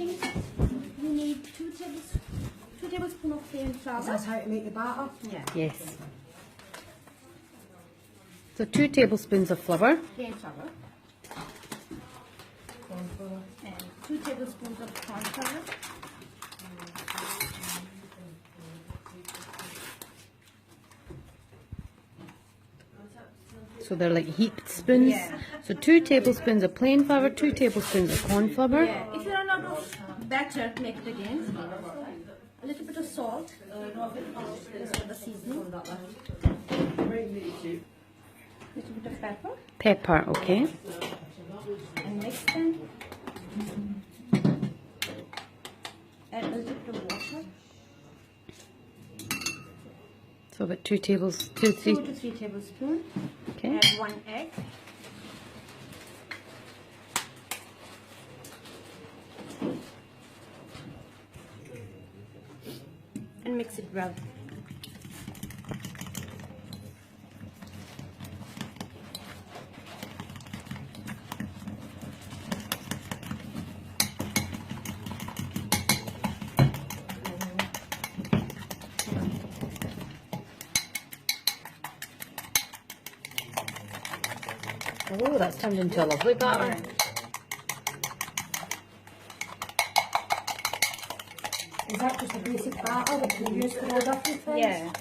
starting, you need 2 tablespoons of plain flour. That's how to make the batter? Yeah. Yes. So 2 tablespoons of flour. Plain flour. And 2 tablespoons of corn flour. So they're like heaped spoons. Yeah. So 2 tablespoons of plain flour, 2 tablespoons of corn flour. Yeah. If you run out of batter, make it again. A little bit of salt. This is the seasoning. Little bit of pepper. Pepper, okay. And mix them. Add a little bit of water. So about 2 tablespoons, 2, 3. 2 to 3 tablespoons. Okay. Add 1 egg. And mix it well. Oh, that's turned into a lovely batter. Is that just a basic batter that you use for all different things? Yeah.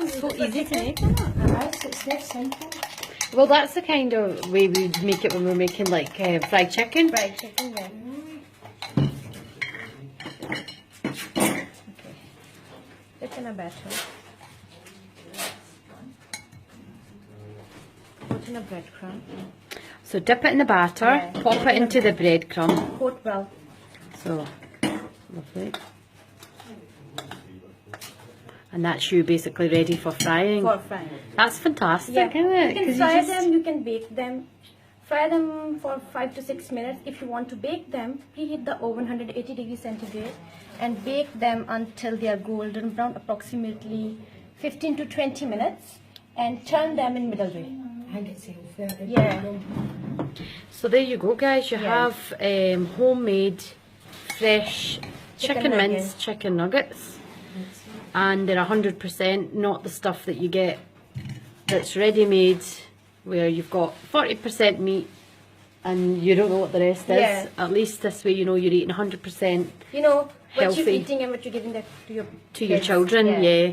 So easy to make. It's very simple. Well, that's the kind of way we make it when we're making like fried chicken. Fried chicken, yeah. Okay. Put in a batter. Put in a breadcrumb. So dip it in the batter, Yeah. pop it into the breadcrumb. Coat well. So, lovely. And that's you basically ready for frying. For frying. That's fantastic, Yeah. isn't it? You can 'Cause fry just- them, you can bake them. Fry them for 5 to 6 minutes. If you want to bake them, preheat the oven 180 degrees centigrade and bake them until they are golden brown, approximately 15 to 20 minutes, and turn them in middle way. I think it's healthy. Yeah. So there you go, guys. You Yeah. have homemade, fresh chicken mince nuggets. chicken nuggets. And they're 100%, not the stuff that you get that's ready-made, where you've got 40% meat and you don't know what the rest is. Yeah. At least this way you know you're eating 100% You know, what Healthy. you're eating and what you're giving that to your to your kids. children, yeah.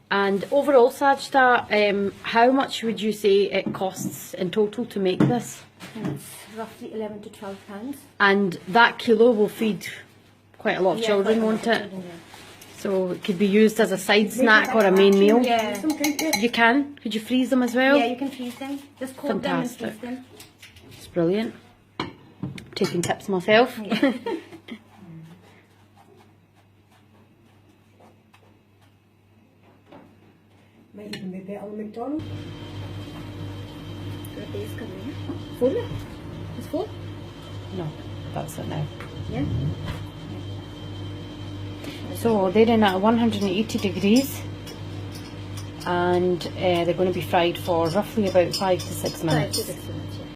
And overall, Sajda, how much would you say it costs in total to make this? It's roughly 11 to 12 pounds. And that kilo will feed quite a lot of Yeah, children, quite a lot won't of it? children, yeah. So it could be used as a side snack or a main meal. Yeah. You can? Could you freeze them as well? Yeah, you can freeze them. Just coat them and freeze Fantastic. them. It's brilliant. Taking tips myself. Yeah. Might even be better than McDonald's. The taste कर लेना. Full? It's full? No, that's it now. Yeah. So they're in at 180 degrees and they're going to be fried for roughly about 5 to 6 minutes. 5 to 6 minutes.